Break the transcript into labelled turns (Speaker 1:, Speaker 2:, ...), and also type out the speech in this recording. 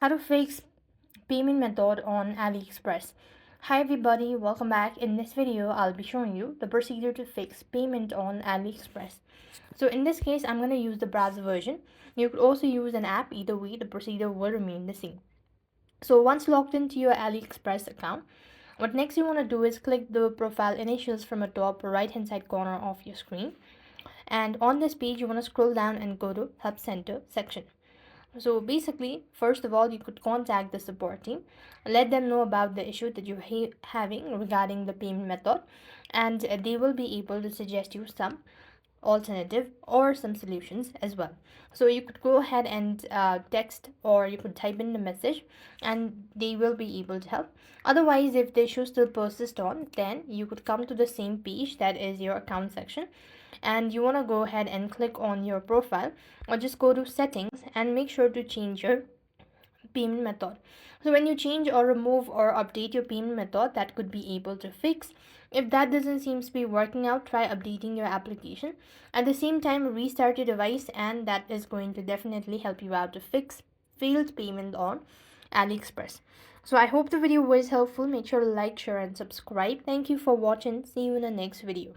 Speaker 1: How to fix payment method on AliExpress. Hi everybody, welcome back. In this video, I'll be showing you the procedure to fix payment on AliExpress. So in this case, I'm going to use the browser version. You could also use an app. Either way, the procedure will remain the same. So once logged into your AliExpress account, what next you want to do is click the profile initials from the top right hand side corner of your screen. And on this page, you want to scroll down and go to Help Center section. So basically, first of all, you could contact the support team, let them know about the issue that you're having regarding the payment method, and they will be able to suggest you some alternative or some solutions as well. So you could go ahead and text, or you could type in the message and they will be able to help. Otherwise, if the issue still persist on, then you could come to the same page, that is your account section, and you want to go ahead and click on your profile, or just go to settings and make sure to change your payment method. So when you change or remove or update your payment method, that could be able to fix. If that doesn't seem to be working out, try updating your application. At the same time, restart your device, and that is going to definitely help you out to fix failed payment on AliExpress. So I hope the video was helpful. Make sure to like, share, and subscribe. Thank you for watching. See you in the next video.